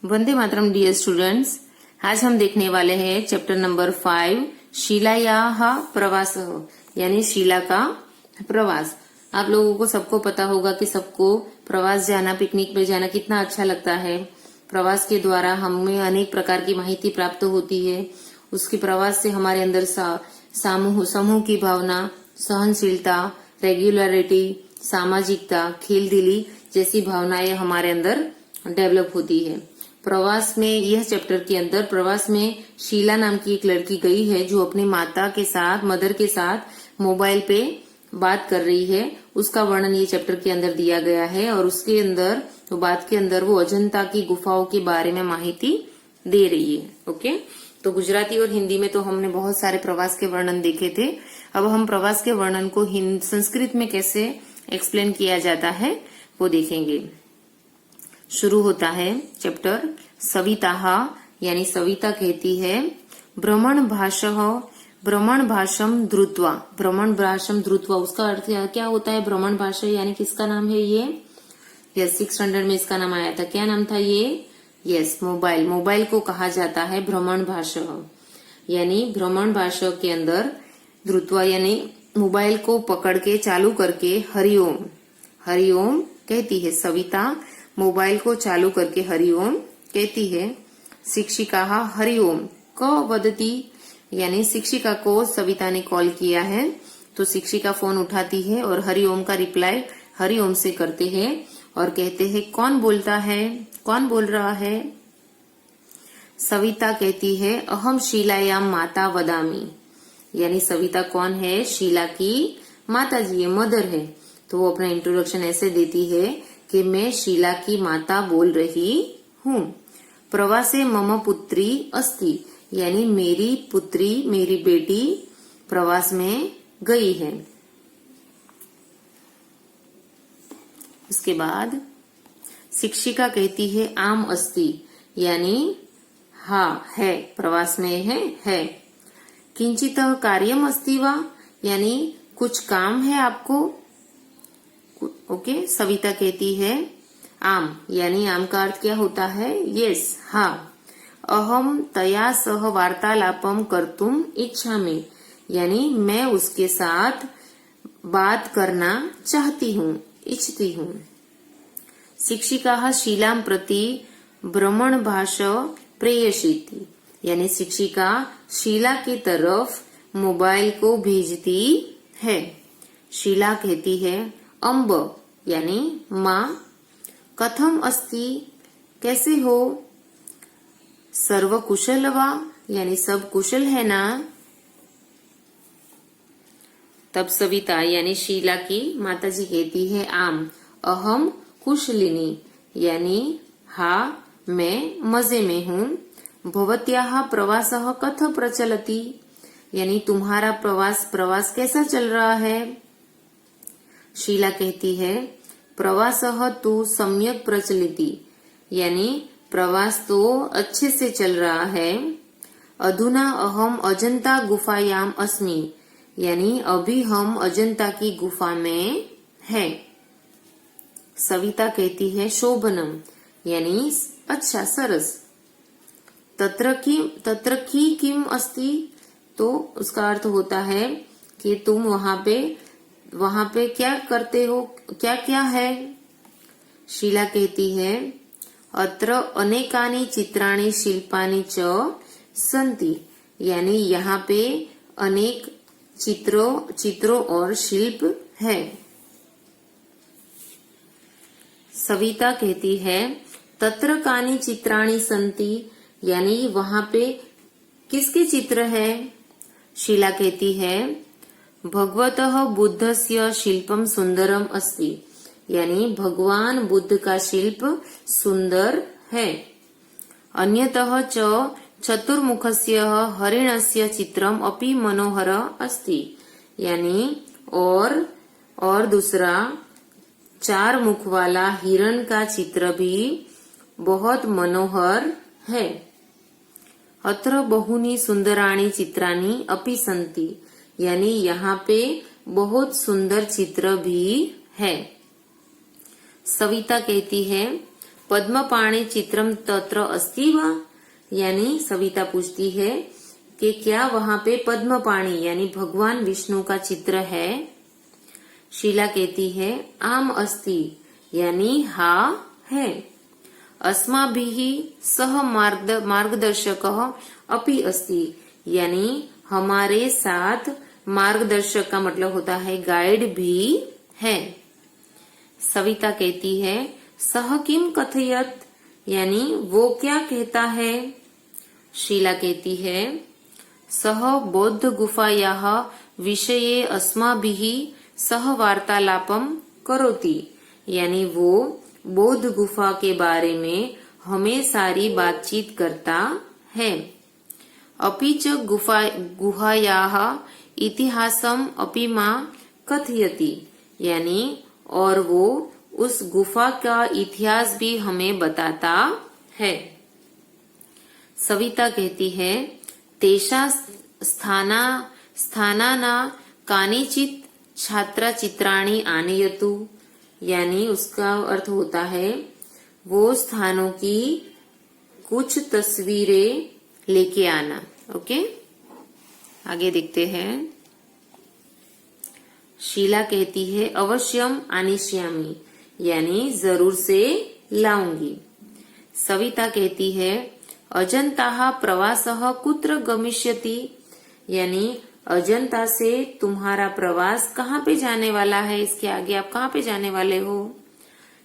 Vande Mataram dear students. आज हम देखने वाले हैं चैप्टर नंबर 5 शीलायाः प्रवासः यानी शीला का प्रवास। आप लोगों को सबको पता होगा कि सबको प्रवास जाना, पिकनिक पे जाना कितना अच्छा लगता है। प्रवास के द्वारा हमें अनेक प्रकार की माहिती प्राप्त होती है। उसके प्रवास से हमारे अंदर समूह की भावना, सहनशीलता, रेगुलरिटी, सामाजिकता, खेलदिली जैसी भावनाएं हमारे अंदर डेवलप होती है। प्रवास में यह चैप्टर के अंदर प्रवास में शीला नाम की एक लड़की गई है जो अपनी मदर के साथ मोबाइल पे बात कर रही है। उसका वर्णन ये चैप्टर के अंदर दिया गया है और उसके अंदर बात के अंदर वो अजंता की गुफाओं के बारे में माहिती दे रही है। ओके, तो गुजराती और हिंदी में तो हमने बहुत सारे प्रवास के वर्णन देखे थे। अब हम प्रवास के वर्णन को संस्कृत में कैसे एक्सप्लेन किया जाता है वो देखेंगे। शुरू होता है चैप्टर सविताः यानी सविता कहती है भ्रमण भाषम द्रुत्वा। भ्रमण भाषम द्रुत्वा उसका अर्थ क्या होता है? भ्रमण भाषा यानी किसका नाम है ये? यस, 6 स्टैंडर्ड में इसका नाम आया था। क्या नाम था ये? यस, मोबाइल को कहा जाता है भ्रमण भाषा। यानी भ्रमण भाषा के अंदर द्रुत्वा यानी मोबाइल को पकड़ के चालू करके हरिओम कहती है। सविता मोबाइल को चालू करके हरिओम कहती है। शिक्षिका हरिओम क वदती यानी शिक्षिका को सविता ने कॉल किया है तो शिक्षिका फोन उठाती है और हरिओम का रिप्लाई हरिओम से करते हैं और कहते हैं कौन बोलता है, कौन बोल रहा है? सविता कहती है अहम शीलायाम माता वदामी। यानी सविता कौन है? शीला की माता जी है, मदर है। तो वो अपना इंट्रोडक्शन ऐसे देती है कि मैं शीला की माता बोल रही हूँ। प्रवासे मम पुत्री अस्ति यानी मेरी पुत्री, मेरी बेटी प्रवास में गई है। उसके बाद शिक्षिका कहती है आम अस्ति यानी हाँ है, प्रवास में है। किंचित कार्यम अस्ति वा यानी कुछ काम है आपको। ओके, सविता कहती है आम यानी आम का अर्थ क्या होता है? यस, हाँ। अहम तया सह वार्तालापम कर्तुम इच्छामि यानी मैं उसके साथ बात करना चाहती हूँ, इच्छती हूँ। शिक्षिका शीलां प्रति भ्रमण भाषा प्रेषयति यानी शिक्षिका शीला की तरफ मोबाइल को भेजती है। शीला कहती है अम्ब यानी माँ। कथम अस्ति कैसे हो? सर्व कुशल वा यानी सब कुशल है ना? तब सविता यानी शीला की माताजी कहती है आम अहम कुशलिनी यानी हाँ मैं मजे में हूँ। भवत्याः प्रवासः कथ प्रचलति यानी तुम्हारा प्रवास कैसा चल रहा है? शीला कहती है प्रवासः तु सम्यक् प्रचलिति यानी प्रवास तो अच्छे से चल रहा है। अधुना अहम अजंता गुफायाम अस्मि यानी अभी हम अजंता की गुफा में है। सविता कहती है शोभनम यानी अच्छा, सरस। तत्र की किम अस्ति तो उसका अर्थ होता है कि तुम वहां पे क्या करते हो, क्या क्या है? शीला कहती है अत्र अनेकानि चित्राणि शिल्पानि च सन्ति यानी यहाँ पे अनेक चित्रों और शिल्प है। सविता कहती है तत्र कानि चित्राणि सन्ति यानी वहां पे किसके चित्र है? शीला कहती है भगवतः बुद्धस्य शिल्पम सुंदरम अस्ति यानी भगवान बुद्ध का शिल्प सुंदर है। अन्यतः च चतुर्मुखस्य हरिणस्य चित्रम अपि मनोहर अस्ति यानी और दूसरा 4 मुख वाला हिरण का चित्र भी बहुत मनोहर है। अत्र बहुनी सुंदराणि चित्राणि अपि सन्ति यानी यहाँ पे बहुत सुंदर चित्र भी है। सविता कहती है पद्मपाणि चित्रम तत्र अस्ति वा, यानी सविता पूछती है कि क्या वहां पे पद्मपाणि यानी भगवान विष्णु का चित्र है। शीला कहती है आम अस्ति, यानी हाँ है। अस्माभिः सह मार्गदर्शकः अपि अस्ति, यानी हमारे साथ मार्गदर्शक का मतलब होता है गाइड भी है। सविता कहती है सह किम कथयत, यानी वो क्या कहता है। शीला कहती है सह बौद्ध गुफायाः विषये अस्माभिः सह वार्तालापम करोति, यानी वो बौद्ध गुफा के बारे में हमें सारी बातचीत करता है। अपि च गुहायाः इतिहासम अपि मां कथयति, यानी और वो उस गुफा का इतिहास भी हमें बताता है। सविता कहती है तेषा स्थानाना कानिचित छात्रा चित्राणि आनयतु, यानी उसका अर्थ होता है वो स्थानों की कुछ तस्वीरें लेके आना। ओके, आगे देखते हैं। शीला कहती है अवश्यम आनिष्यामि, यानी जरूर से लाऊंगी। सविता कहती है अजंता प्रवासः कुत्र गमिष्यति, यानी अजंता से तुम्हारा प्रवास कहाँ पे जाने वाला है, इसके आगे आप कहाँ पे जाने वाले हो।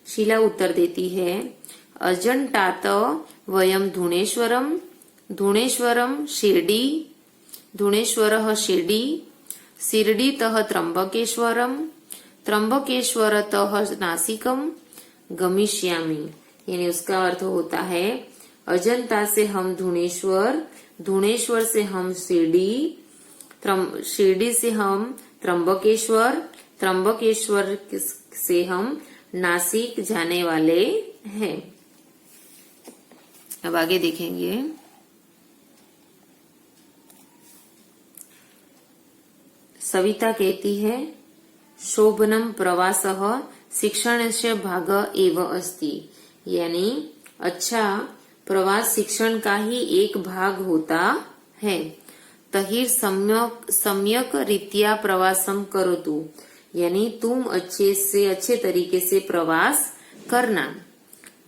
शीला उत्तर देती है अजंतात वयम धुणेश्वरम शिरडी, धुणेश्वरः शिरडी, शिरडीतः त्र्यंबकेश्वरम, त्र्यंबकेश्वरतः नासिकम गमिष्यामि, यानी उसका अर्थ होता है अजंता से हम धुणेश्वर, धुणेश्वर से हम शिरडी, शिरडी से हम त्र्यंबकेश्वर, त्र्यंबकेश्वर से हम नासिक जाने वाले हैं। अब आगे देखेंगे। सविता कहती है शोभनम प्रवासः शिक्षणस्य भाग एव अस्ति, यानी अच्छा प्रवास शिक्षण का ही एक भाग होता है। तहिर सम्यक रीत्या प्रवासम करोतु, यानी तुम अच्छे तरीके से प्रवास करना।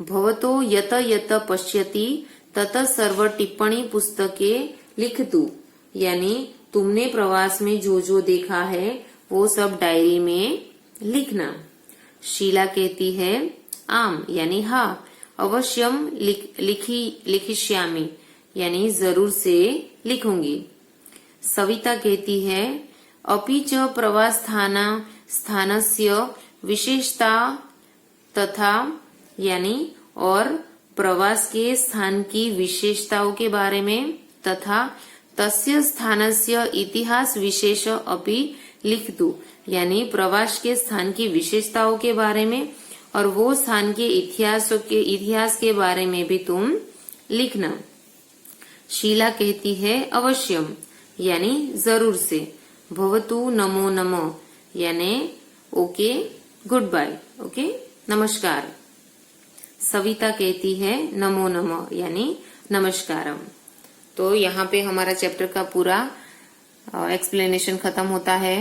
भवतो यत यत पश्यति तत सर्व टिप्पणी पुस्तके लिखतु, यानी तुमने प्रवास में जो जो देखा है वो सब डायरी में लिखना। शीला कहती है आम, यानी हाँ, अवश्यम लिखिष्यामि, यानी जरूर से लिखूंगी। सविता कहती है अपि च प्रवास स्थानस्य विशेषता तथा, यानी और प्रवास के स्थान की विशेषताओं के बारे में, तथा तस्य स्थानस्य इतिहास विशेष अपि लिखतु, यानी प्रवास के स्थान की विशेषताओं के बारे में और वो स्थान के इतिहास के बारे में भी तुम लिखना। शीला कहती है अवश्यम, यानी जरूर से। भवतु नमो नमो, यानी ओके गुड बाय, ओके नमस्कार। सविता कहती है नमो नमो, यानी नमस्कारम। तो यहाँ पे हमारा चैप्टर का पूरा एक्सप्लेनेशन खत्म होता है।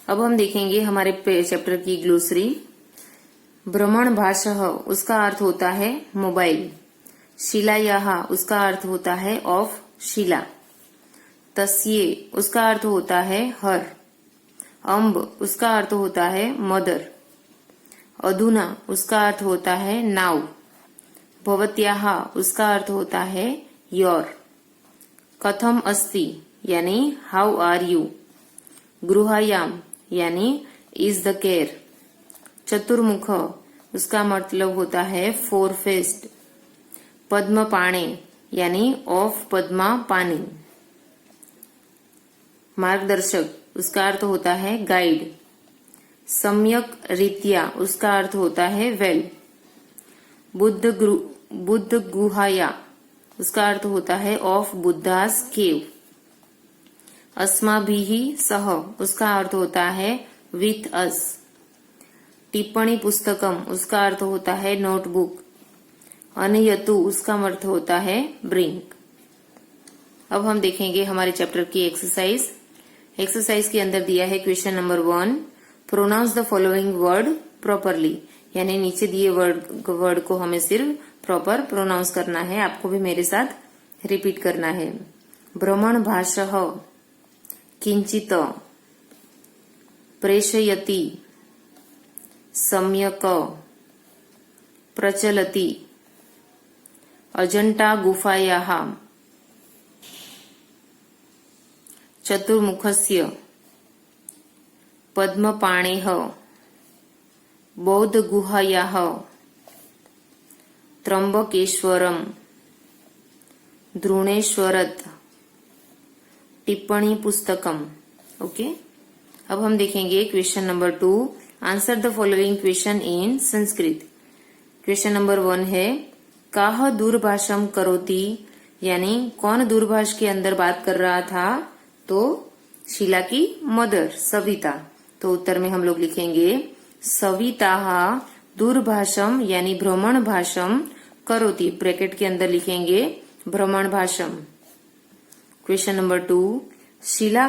अब हम देखेंगे हमारे चैप्टर की ग्लोसरी। भ्रमण भाषः उसका अर्थ होता है मोबाइल। शिलायाः उसका अर्थ होता है ऑफ शिला। तस्ये उसका अर्थ होता है हर। अम्ब उसका अर्थ होता है मदर। अधुना उसका अर्थ होता है नाउ। भवत्याः उसका अर्थ होता है योर। कथम अस्ति यानी हाउ आर यू। गृहायाम यानी इज द केयर। चतुर्मुख उसका मतलब होता है फोर फेस्ड। पद्म पाणे यानी ऑफ पद्मा पानी। मार्गदर्शक उसका अर्थ होता है गाइड। सम्यक रीत्या उसका अर्थ होता है वेल। बुद्ध गुहाया उसका अर्थ होता है ऑफ बुद्धास केव। अस्माभिः सह उसका अर्थ होता है विथ अस। टिप्पणी पुस्तकम उसका अर्थ होता है नोटबुक। अनयतु उसका अर्थ होता है ब्रिंग। अब हम देखेंगे हमारे चैप्टर की एक्सरसाइज। एक्सरसाइज के अंदर दिया है question number 1, pronounce the following word properly, यानी नीचे दिए वर्ड को हमें सिर्फ प्रॉपर प्रोनाउंस करना है। आपको भी मेरे साथ रिपीट करना है। भ्रमण भाषः, किंचित, प्रेषयति, सम्यक, प्रचलति, अजंता गुफायाः, चतुर्मुखस्य, पद्मपाणेः, बौद्ध गुहायाः, त्र्यंबकेश्वरम, द्रोणेश्वरत, टिप्पणी पुस्तकम। ओके, अब हम देखेंगे question number 2, answer the following question in Sanskrit. Question number 1 है काह दूरभाषम करोति, यानी कौन दूरभाष के अंदर बात कर रहा था, तो शीला की मदर सविता। तो उत्तर में हम लोग लिखेंगे सविताः दूरभाषम यानी भ्रमण भाषम करोति, ब्रैकेट के अंदर लिखेंगे भ्रमण भाषम। क्वेश्चन नंबर 2, शीला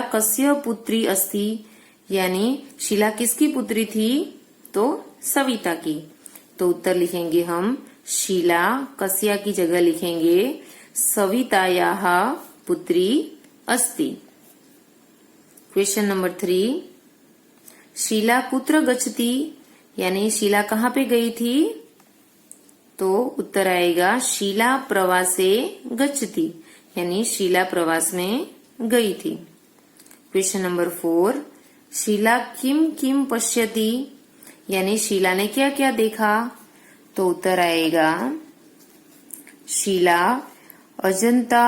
कस्य पुत्री अस्ति, यानी शीला किसकी पुत्री थी, तो सविता की। तो उत्तर लिखेंगे हम शीला कस्या की जगह लिखेंगे सवितायाः पुत्री अस्ति। क्वेश्चन नंबर 3, शीला कुत्र गच्छति, यानी शीला कहाँ पे गई थी, तो उत्तर आएगा शीला प्रवासे गच्छति, यानी शीला प्रवास में गई थी। क्वेश्चन नंबर 4, शीला किम किम पश्यति, यानी शीला ने क्या क्या देखा, तो उत्तर आएगा शीला अजंता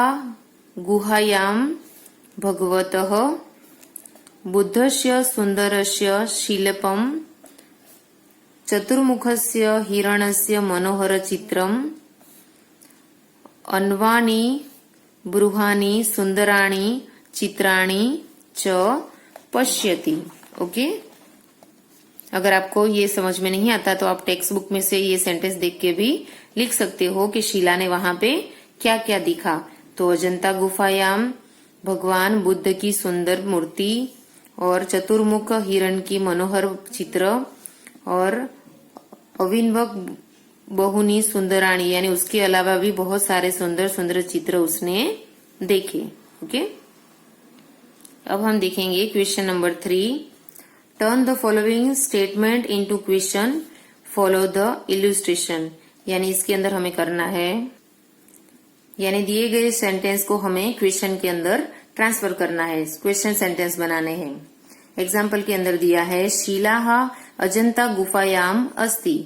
गुहायाम भगवतः बुद्धस्य सुंदरस्य शिल्पम, चतुर्मुखस्य हिरणस्य मनोहर चित्रम, अन्वानी बृहानी सुंदराणी चित्राणी च पश्यति। ओके, अगर आपको ये समझ में नहीं आता तो आप टेक्स्ट बुक में से ये सेंटेंस देख के भी लिख सकते हो कि शीला ने वहां पे क्या क्या दिखा। तो अजंता गुफायाम भगवान बुद्ध की सुंदर मूर्ति, और चतुर्मुख हिरण की मनोहर चित्र, और अविन्वक बहुनी सुंदराणी, यानी उसके अलावा भी बहुत सारे सुंदर सुंदर चित्र उसने देखे। ओके, अब हम देखेंगे question number 3, turn the following statement into question, follow the illustration, यानी इसके अंदर हमें करना है, यानी दिए गए सेंटेंस को हमें क्वेश्चन के अंदर ट्रांसफर करना है, क्वेश्चन सेंटेंस बनाने हैं। एग्जाम्पल के अंदर दिया है शीलाः अजंता गुफायाम अस्ति,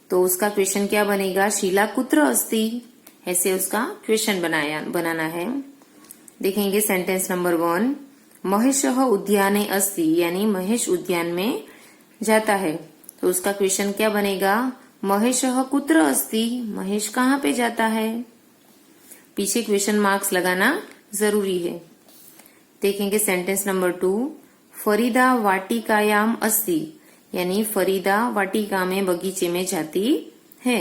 तो उसका क्वेश्चन क्या बनेगा, शीला कुत्र अस्ति, ऐसे उसका क्वेश्चन बनाना है। देखेंगे सेंटेंस नंबर 1, महेशः उद्याने अस्ति, यानी महेश उद्यान में जाता है, तो उसका क्वेश्चन क्या बनेगा, महेशः कुत्र अस्ति, महेश कहाँ पे जाता है। पीछे क्वेश्चन मार्क्स लगाना जरूरी है। देखेंगे सेंटेंस नंबर 2, फरीदा वाटिकायाम अस्ति, यानी फरीदा वाटिका में बगीचे में जाती है,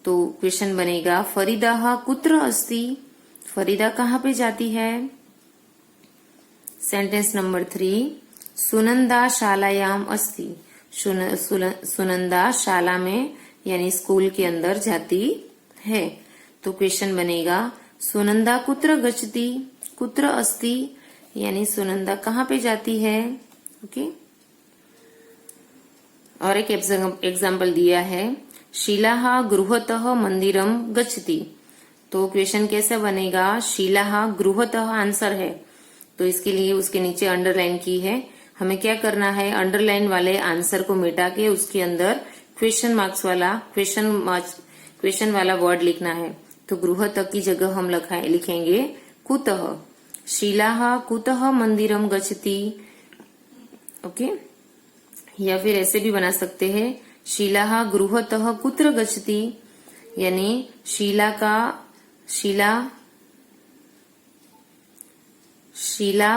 तो क्वेश्चन बनेगा फरीदा कुत्र अस्ति, फरीदा कहाँ पे जाती है। सेंटेंस नंबर 3, सुनंदा शालायाम अस्ति, सुनंदा शाला में यानी स्कूल के अंदर जाती है, तो क्वेश्चन बनेगा सुनंदा कुत्र गच्छति, कुत्र अस्ति, यानी सुनंदा कहाँ पे जाती है। ओके, और एक एग्जाम्पल दिया है शीलाः गृहतः मंदिरम गच्छति, तो क्वेश्चन कैसे बनेगा, शीलाः गृहतः आंसर है, तो इसके लिए उसके नीचे अंडरलाइन की है। हमें क्या करना है, अंडरलाइन वाले आंसर को मिटा के उसके अंदर क्वेश्चन मार्क्स वाला क्वेश्चन वाला वर्ड लिखना है। तो गृहतः की जगह हम लिखेंगे कुतः, शीलाः कुतः मंदिरम गच्छति। ओके, या फिर ऐसे भी बना सकते हैं शीलाः गृहतः कुत्र गच्छति, यानी शीला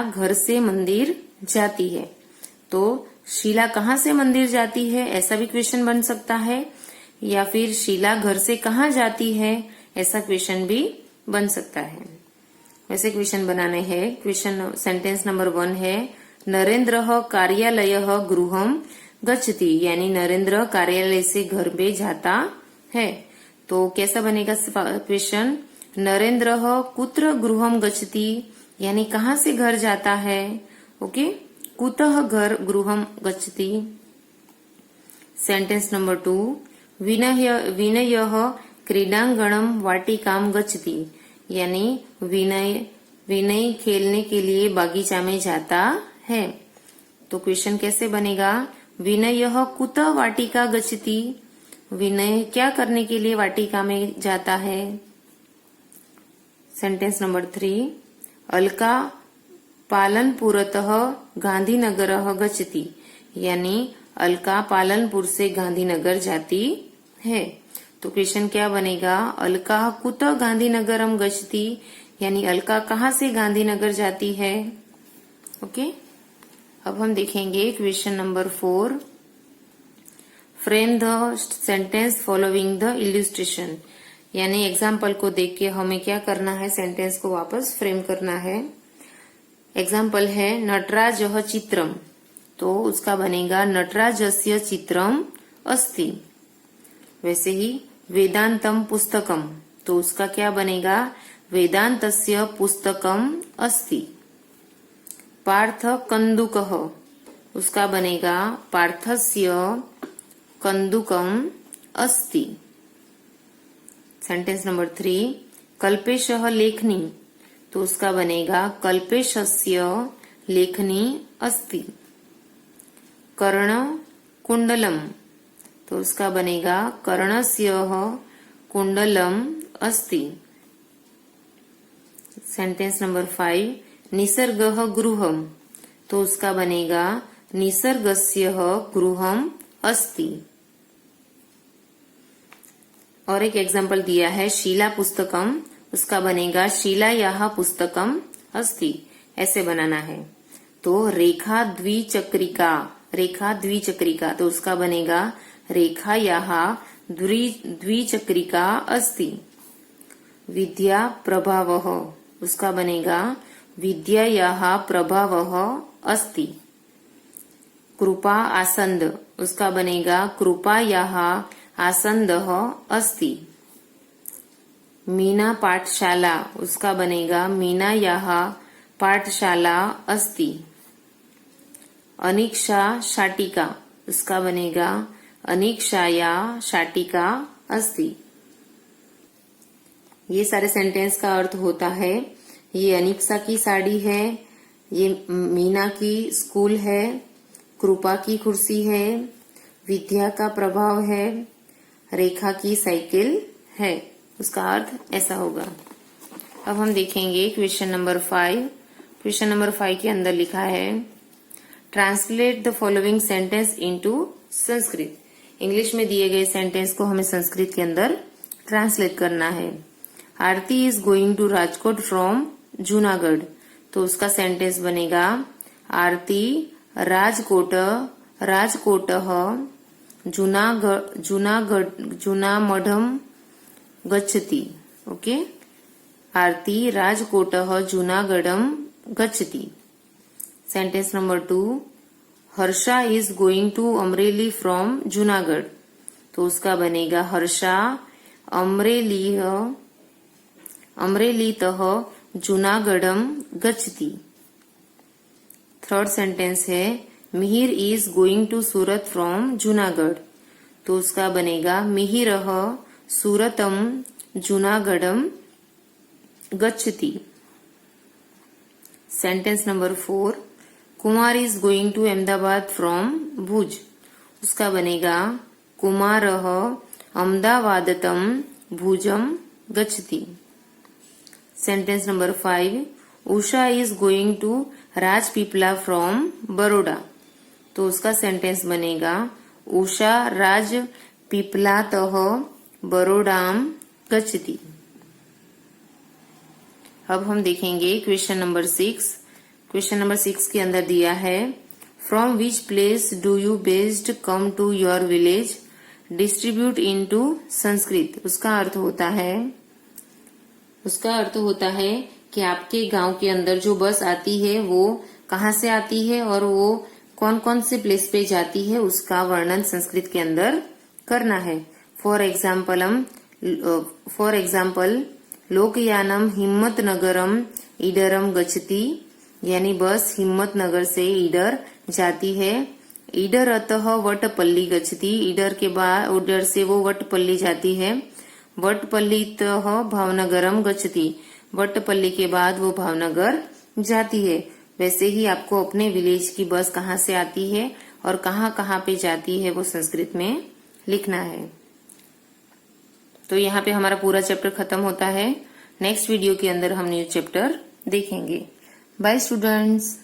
घर से मंदिर जाती है, तो शीला कहाँ से मंदिर जाती है, ऐसा भी क्वेश्चन बन सकता है। या फिर शीला घर से कहाँ जाती है, ऐसा क्वेश्चन भी बन सकता है। वैसे क्वेश्चन बनाने हैं। क्वेश्चन सेंटेंस नंबर 1 है नरेंद्र कार्यालय गृहम गच्छति, यानी नरेंद्र कार्यालय से घर पे जाता है। तो कैसा बनेगा क्वेश्चन, नरेंद्र कुत्र गृहम गच्छति, यानी कहाँ से घर जाता है। ओके, कुतः घर गृहम गच्छति। सेंटेंस नंबर 2 विनय क्रीडांगणम वाटिकाम गच्छति, यानी विनय खेलने के लिए बागीचा में जाता है। तो क्वेश्चन कैसे बनेगा, विनय कुतः वाटिका गच्छति, विनय क्या करने के लिए वाटिका में जाता है। सेंटेंस नंबर 3 अलका पालनपुरतः गांधीनगर गच्छति, यानी अलका पालनपुर से गांधीनगर जाती है। तो क्वेश्चन क्या बनेगा, अलका कुतः गांधीनगरम गच्छति, यानी अलका कहाँ से गांधीनगर जाती है। ओके, अब हम देखेंगे question number 4 frame the sentence following the illustration, यानी एग्जाम्पल को देख के हमें क्या करना है, सेंटेंस को वापस फ्रेम करना है। एग्जाम्पल है नटराजः चित्रम, तो उसका बनेगा नटराजस्य चित्रम अस्ति। वैसे ही वेदांतम पुस्तकम, तो उसका क्या बनेगा, वेदांतस्य पुस्तकम अस्ति। पार्थ कंदुकः, उसका बनेगा पार्थस्य कंदुकम अस्ति। सेंटेंस नंबर 3 कल्पेशः लेखनी, तो उसका बनेगा कल्पेशस्य लेखनी अस्ति। कर्ण कुंडलम, तो उसका बनेगा कर्णस्य कुंडलम अस्ति। सेंटेंस नंबर 5 निसर्गः गृहम, तो उसका बनेगा निसर्गस्य गृहम अस्ति। और एक एग्जाम्पल दिया है शीला पुस्तकम, उसका बनेगा शीलायाः पुस्तकम अस्ति। ऐसे बनाना है। तो रेखा द्विचक्रिका, तो उसका बनेगा रेखायाः द्विचक्रिका अस्ति। विद्या प्रभावः, उसका बनेगा विद्यायाः प्रभावः अस्ति। कृपा आसंद, उसका बनेगा कृपायाः आसंदः अस्ति। मीना पाठशाला, उसका बनेगा मीनायाः पाठशाला अस्ति। अनीक्षा शाटिका, उसका बनेगा अनीक्षाया शाटिका अस्ति। ये सारे सेंटेंस का अर्थ होता है ये अनीक्षा की साड़ी है, ये मीना की स्कूल है, कृपा की कुर्सी है, विद्या का प्रभाव है, रेखा की साइकिल है। उसका अर्थ ऐसा होगा। अब हम देखेंगे क्वेश्चन नंबर 5। क्वेश्चन नंबर 5 के अंदर लिखा है translate the following sentence into Sanskrit. English में दिए गए सेंटेंस को हमें संस्कृत के अंदर ट्रांसलेट करना है। Aarti is going to Rajkot from Junagadh, तो उसका सेंटेंस बनेगा आरती राजकोटः जूनामढ़म गच्छति। ओके, आरती राजकोटः जूनागढ़म गच्छति। Sentence number 2 Harsha is going to Amreli from Junagadh, तो उसका बनेगा हर्षा अमरेलीतः जूनागढ़म गच्छति। थर्ड सेंटेंस है Mihir is going to Surat from Junagadh, तो उसका बनेगा मिहिरः सूरतम जूनागढ़म गच्छति। Sentence number 4 Kumar is going to Ahmedabad from Bhuj, उसका बनेगा कुमारः अहमदाबादतम भुजम गच्छति। Sentence number 5 Usha is going to Rajpipla from Baroda, तो उसका सेंटेंस बनेगा उषा राजपीपलातः बड़ौदाम गच्छति। अब हम देखेंगे क्वेश्चन नंबर 6। क्वेश्चन नंबर 6 के अंदर दिया है from which place do you based come to your village, distribute into Sanskrit. उसका अर्थ होता है कि आपके गांव के अंदर जो बस आती है वो कहाँ से आती है और वो कौन कौन से प्लेस पे जाती है, उसका वर्णन संस्कृत के अंदर करना है। फॉर एग्जाम्पल लोकयानम हिम्मतनगरम ईडरम गच्छति, यानी बस हिम्मतनगर से ईडर जाती है। ईडर अतः वटपल्ली गच्छति, ईडर से वो वटपल्ली जाती है। वटपल्लीतः भावनगरम गच्छति, वटपल्ली के बाद वो भावनगर जाती है। वैसे ही आपको अपने विलेज की बस कहाँ से आती है और कहाँ कहाँ पे जाती है वो संस्कृत में लिखना है। तो यहाँ पे हमारा पूरा चैप्टर खत्म होता है। नेक्स्ट वीडियो के अंदर हम न्यू चैप्टर देखेंगे। Bye students.